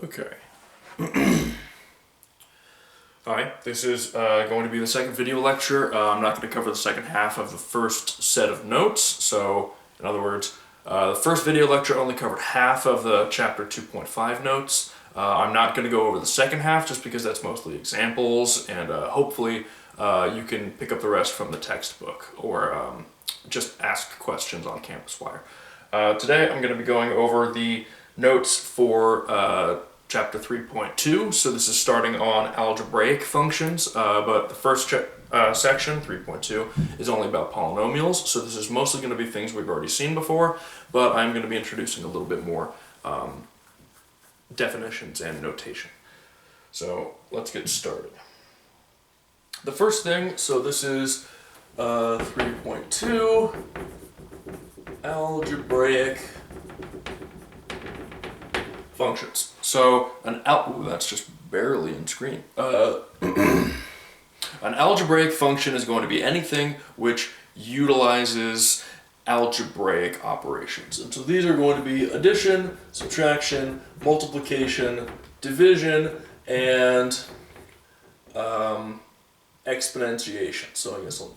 Okay. Hi, this is going to be the second video lecture. I'm not going to cover the second half of the first set of notes. So, in other words, the first video lecture only covered half of the chapter 2.5 notes. I'm not going to go over the second half just because that's mostly examples, and hopefully you can pick up the rest from the textbook or just ask questions on Campus Wire. Today I'm going to be going over the notes for chapter 3.2, so this is starting on algebraic functions, but the first section, 3.2, is only about polynomials, so this is mostly going to be things we've already seen before, but I'm going to be introducing a little bit more definitions and notation. So let's get started. The first thing, so this is 3.2, algebraic functions. So that's just barely in screen. An algebraic function is going to be anything which utilizes algebraic operations. And so these are going to be addition, subtraction, multiplication, division, and exponentiation. So I guess I'll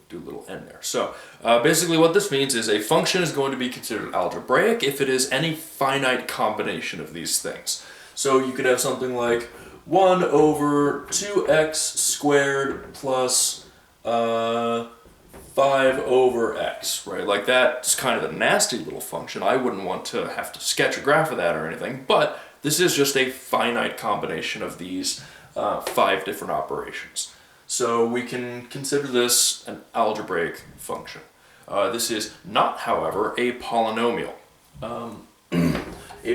do a little n there. So basically what this means is a function is going to be considered algebraic if it is any finite combination of these things. So you could have something like 1 over 2x squared plus 5 over x, right? Like that's kind of a nasty little function. I wouldn't want to have to sketch a graph of that or anything, but this is just a finite combination of these 5 different operations. So we can consider this an algebraic function. This is not, however, a polynomial. A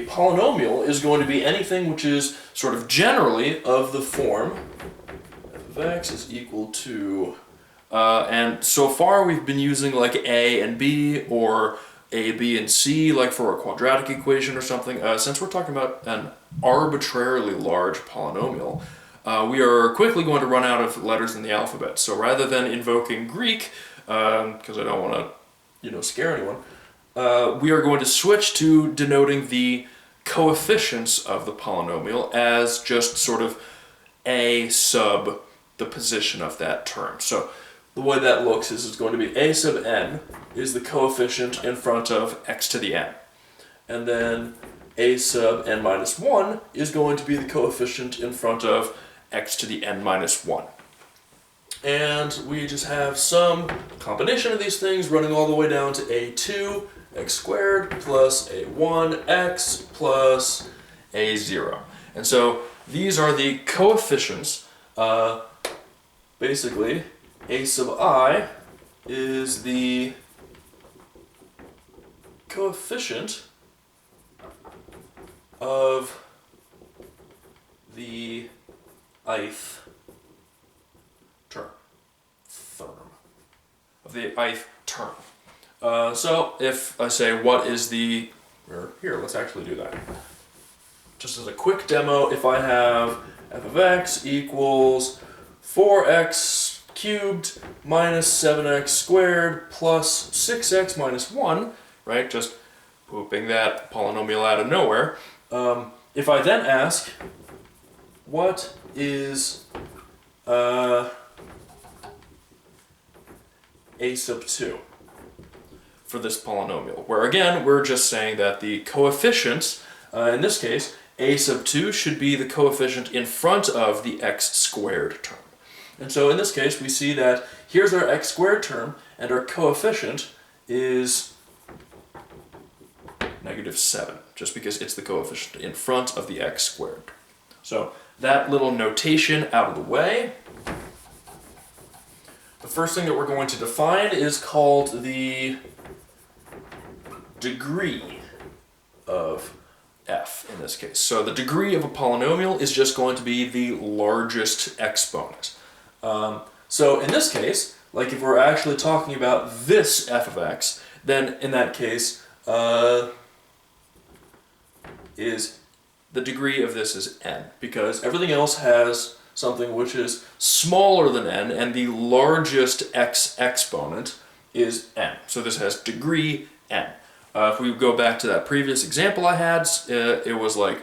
polynomial is going to be anything which is sort of generally of the form f of x is equal to, and so far we've been using like a and b or a, b, and c, like for a quadratic equation or something. Since we're talking about an arbitrarily large polynomial, we are quickly going to run out of letters in the alphabet. So rather than invoking Greek, because I don't want to, scare anyone, we are going to switch to denoting the coefficients of the polynomial as just sort of a sub the position of that term. So the way that looks is it's going to be a sub n is the coefficient in front of x to the n. And then a sub n minus 1 is going to be the coefficient in front of x to the n minus 1. And we just have some combination of these things running all the way down to a2 x squared plus a1 x plus a0. And so these are the coefficients. Basically, a sub I is the coefficient of the ith term. Of the ith term. So if I say what is the, or here, let's actually do that. Just as a quick demo, if I have f of x equals 4x cubed minus 7x squared plus 6x minus 1, right, just pooping that polynomial out of nowhere, if I then ask, what is a sub 2 for this polynomial? Where again, we're just saying that the coefficients, in this case, a sub 2 should be the coefficient in front of the x squared term. And so in this case, we see that here's our x squared term, and our coefficient is -7, just because it's the coefficient in front of the x squared. So that little notation out of the way. The first thing that we're going to define is called the degree of f in this case. So the degree of a polynomial is just going to be the largest exponent. So in this case, like if we're actually talking about this f of x, then in that case, is the degree of this is n, because everything else has something which is smaller than n, and the largest x exponent is n. So this has degree n. If we go back to that previous example I had, it was like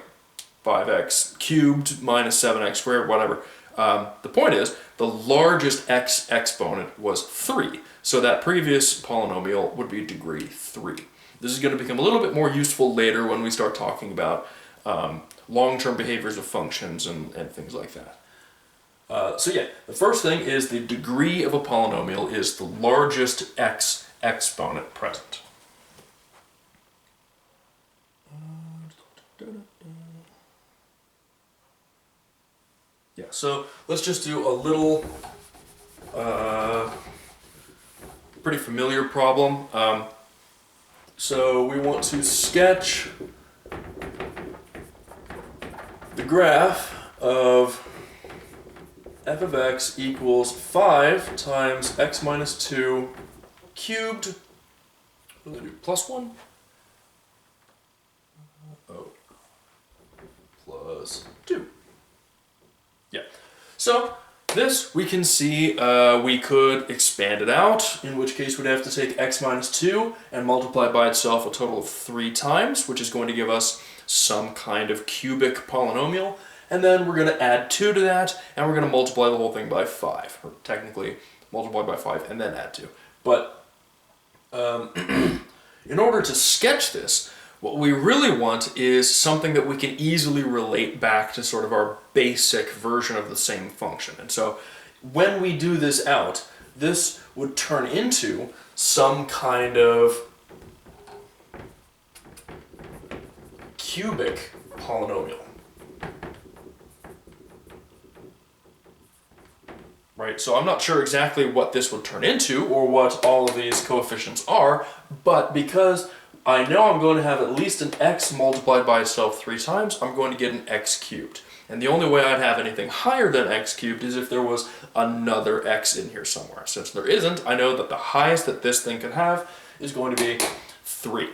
5x cubed minus 7x squared, whatever. The point is, the largest x exponent was 3. So that previous polynomial would be degree 3. This is going to become a little bit more useful later when we start talking about long-term behaviors of functions and things like that. So yeah, the first thing is the degree of a polynomial is the largest x exponent present. Yeah, so let's just do a little pretty familiar problem. So we want to sketch the graph of f of x equals 5 times x minus 2 cubed, what do I do, plus 1? Oh, plus 2. Yeah, so this we can see we could expand it out, in which case we'd have to take x minus 2 and multiply by itself a total of 3 times, which is going to give us some kind of cubic polynomial. And then we're going to add 2 to that, and we're going to multiply the whole thing by 5. Or technically, multiply by 5 and then add 2. But in order to sketch this, what we really want is something that we can easily relate back to sort of our basic version of the same function. And so when we do this out, this would turn into some kind of cubic polynomial. Right, so I'm not sure exactly what this would turn into or what all of these coefficients are, but because I know I'm going to have at least an x multiplied by itself 3 times, I'm going to get an x cubed. And the only way I'd have anything higher than x cubed is if there was another x in here somewhere. Since there isn't, I know that the highest that this thing can have is going to be 3.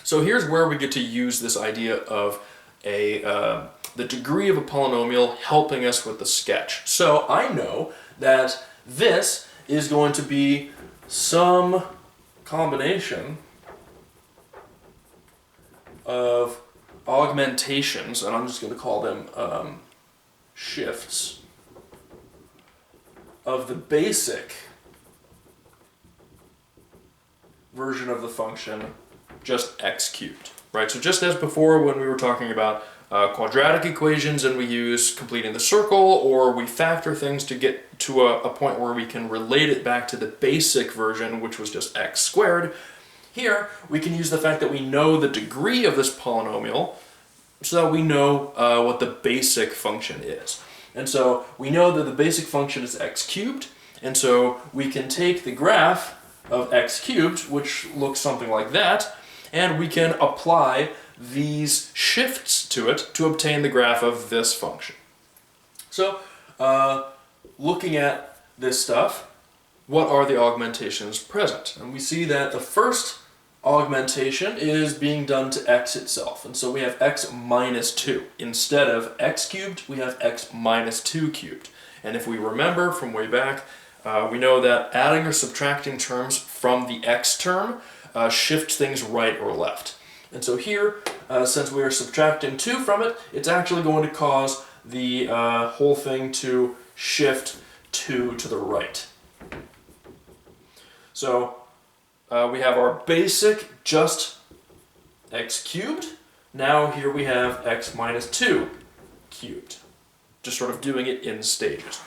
So here's where we get to use this idea of the degree of a polynomial helping us with the sketch. So I know that this is going to be some combination of augmentations, and I'm just going to call them shifts, of the basic version of the function, just x cubed. Right? So just as before when we were talking about quadratic equations and we use completing the circle, or we factor things to get to a point where we can relate it back to the basic version, which was just x squared. Here, we can use the fact that we know the degree of this polynomial so that we know what the basic function is. And so we know that the basic function is x cubed, and so we can take the graph of x cubed, which looks something like that, and we can apply these shifts to it to obtain the graph of this function. So, looking at this stuff, what are the augmentations present? And we see that the first augmentation is being done to x itself. And so we have x minus 2. Instead of x cubed, we have x minus 2 cubed. And if we remember from way back, we know that adding or subtracting terms from the x term shifts things right or left. And so here, since we are subtracting 2 from it, it's actually going to cause the whole thing to shift 2 to the right. So we have our basic just x cubed. Now here we have x minus 2 cubed. Just sort of doing it in stages.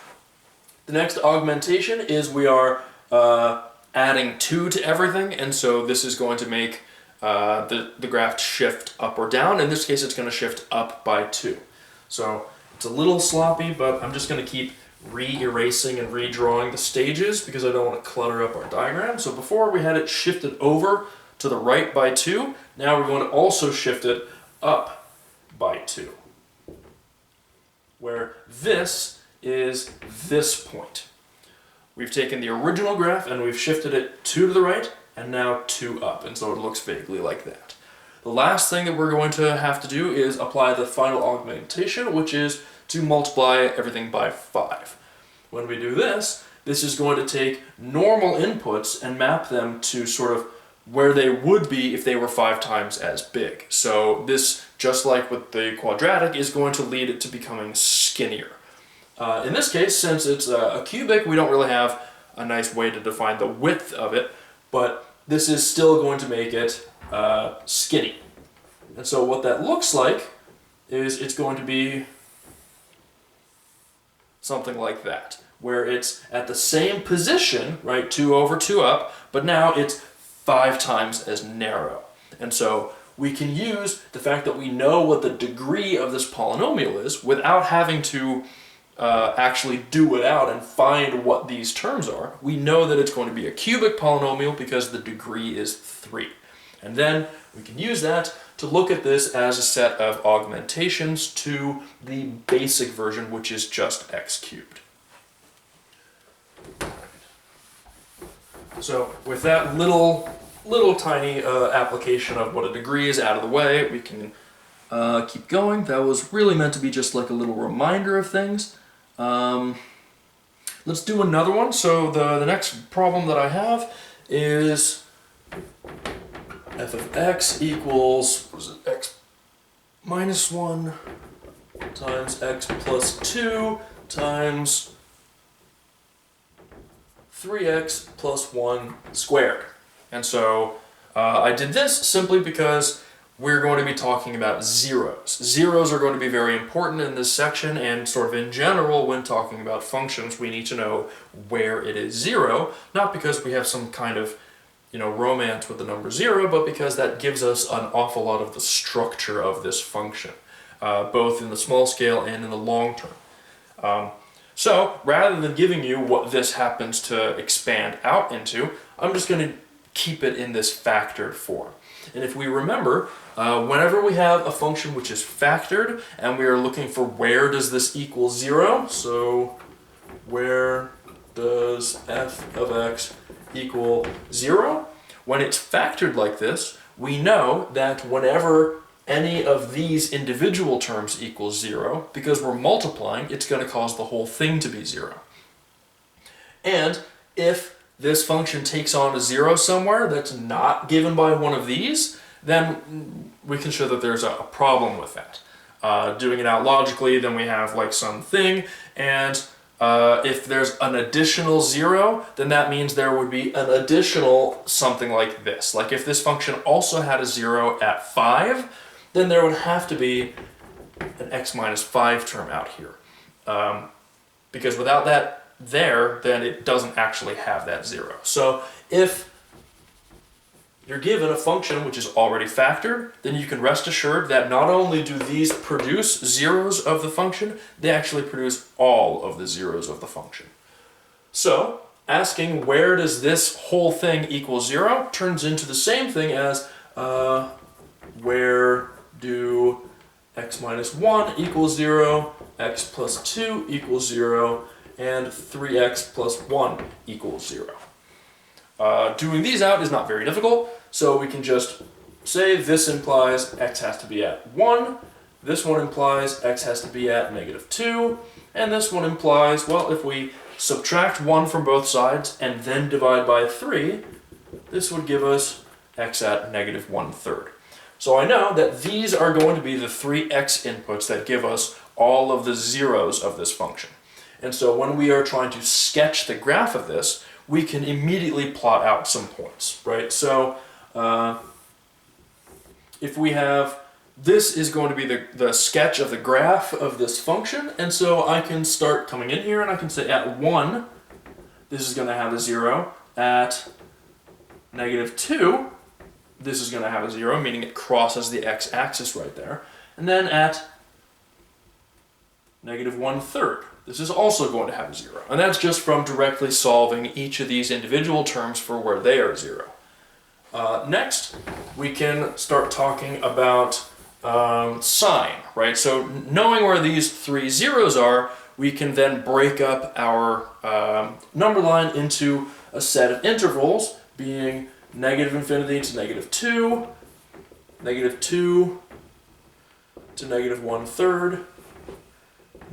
The next augmentation is we are adding 2 to everything, and so this is going to make the graph shift up or down. In this case, it's going to shift up by 2. So it's a little sloppy, but I'm just going to keep re-erasing and redrawing the stages because I don't want to clutter up our diagram. So before we had it shifted over to the right by 2, now we're going to also shift it up by 2, where this is this point. We've taken the original graph and we've shifted it 2 to the right and now 2 up, and so it looks vaguely like that. The last thing that we're going to have to do is apply the final augmentation, which is to multiply everything by 5. When we do this, this is going to take normal inputs and map them to sort of where they would be if they were 5 times as big. So this, just like with the quadratic, is going to lead it to becoming skinnier. In this case, since it's a cubic, we don't really have a nice way to define the width of it, but this is still going to make it skinny. And so what that looks like is it's going to be something like that, where it's at the same position, right, 2 over 2 up, but now it's 5 times as narrow. And so we can use the fact that we know what the degree of this polynomial is without having to actually do it out and find what these terms are. We know that it's going to be a cubic polynomial because the degree is 3. And then we can use that to look at this as a set of augmentations to the basic version, which is just x cubed. So with that little tiny application of what a degree is out of the way, we can keep going. That was really meant to be just like a little reminder of things. Let's do another one. So the next problem that I have is f of x equals, what is it, x minus 1 times x plus 2 times 3x plus 1 squared. And so I did this simply because we're going to be talking about zeros. Zeros are going to be very important in this section, and sort of in general when talking about functions we need to know where it is 0, not because we have some kind of romance with the number 0, but because that gives us an awful lot of the structure of this function, both in the small scale and in the long term. So rather than giving you what this happens to expand out into, I'm just going to keep it in this factored form. And if we remember, whenever we have a function which is factored and we are looking for where does this equal 0, so where does f of x equal 0? When it's factored like this, we know that whenever any of these individual terms equals 0, because we're multiplying, it's going to cause the whole thing to be 0. And if this function takes on a 0 somewhere that's not given by one of these, then we can show that there's a problem with that. Doing it out logically, then we have like something, and if there's an additional 0, then that means there would be an additional something like this. Like if this function also had a 0 at 5, then there would have to be an x minus 5 term out here. Because without that there, then it doesn't actually have that 0. So if you're given a function which is already factored, then you can rest assured that not only do these produce zeros of the function, they actually produce all of the zeros of the function. So asking where does this whole thing equal 0 turns into the same thing as where do x minus 1 equals 0, x plus 2 equals 0, and 3x plus 1 equals 0. Doing these out is not very difficult, so we can just say this implies x has to be at 1, this one implies x has to be at -2, and this one implies, well, if we subtract 1 from both sides and then divide by 3, this would give us x at -1/3. So I know that these are going to be the 3 x inputs that give us all of the zeros of this function. And so when we are trying to sketch the graph of this, we can immediately plot out some points, right? So if we have, this is going to be the sketch of the graph of this function, and so I can start coming in here and I can say at 1, this is going to have a 0, at -2, this is going to have a 0, meaning it crosses the x-axis right there, and then at -1/3, this is also going to have a 0. And that's just from directly solving each of these individual terms for where they are 0. Next, we can start talking about sign, right? So knowing where these 3 zeros are, we can then break up our number line into a set of intervals, being -∞ to -2, -2 to -1/3,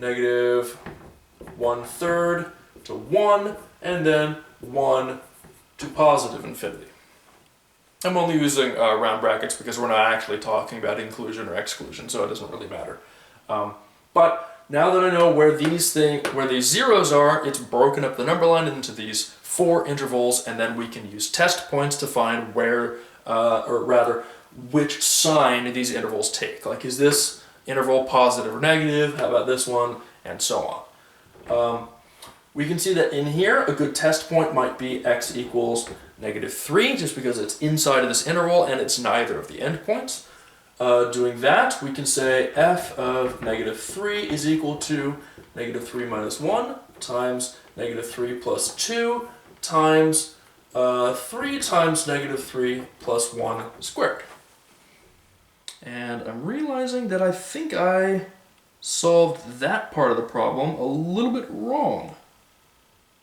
-1/3 to 1, and then 1 to +∞. I'm only using round brackets because we're not actually talking about inclusion or exclusion, so it doesn't really matter. But now that I know where these zeros are, it's broken up the number line into these 4 intervals, and then we can use test points to find where, or rather, which sign these intervals take. Like, is this interval positive or negative? How about this one? And so on. We can see that in here, a good test point might be x equals -3, just because it's inside of this interval and it's neither of the endpoints. Doing that, we can say f of -3 is equal to -3 minus 1 times -3 plus 2 times 3 times -3 plus 1 squared. And I'm realizing that I think I solved that part of the problem a little bit wrong.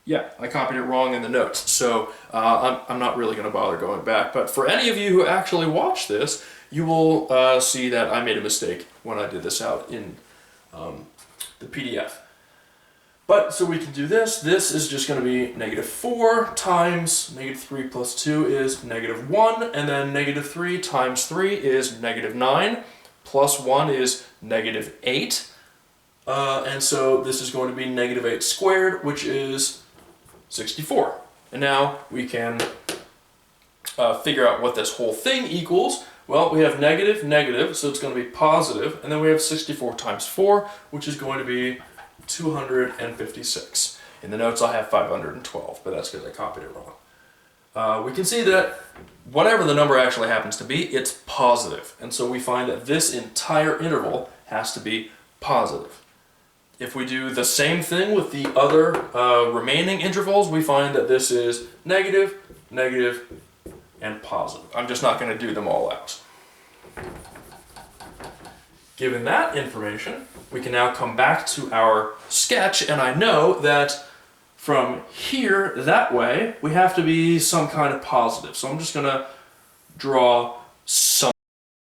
Yeah, I copied it wrong in the notes, so I'm not really going to bother going back. But for any of you who actually watch this, you will see that I made a mistake when I did this out in the PDF. But, so we can do this. This is just going to be -4 times -3 plus 2 is -1, and then -3 times 3 is -9, plus 1 is -8. And so this is going to be -8 squared, which is 64. And now we can figure out what this whole thing equals. Well, we have negative, negative, so it's going to be positive, and then we have 64 times 4, which is going to be 256. In the notes I have 512, but that's because I copied it wrong. We can see that whatever the number actually happens to be, it's positive. And so we find that this entire interval has to be positive. If we do the same thing with the other remaining intervals, we find that this is negative, negative, and positive. I'm just not going to do them all out. Given that information, we can now come back to our sketch, and I know that from here that way, we have to be some kind of positive. So I'm just going to draw some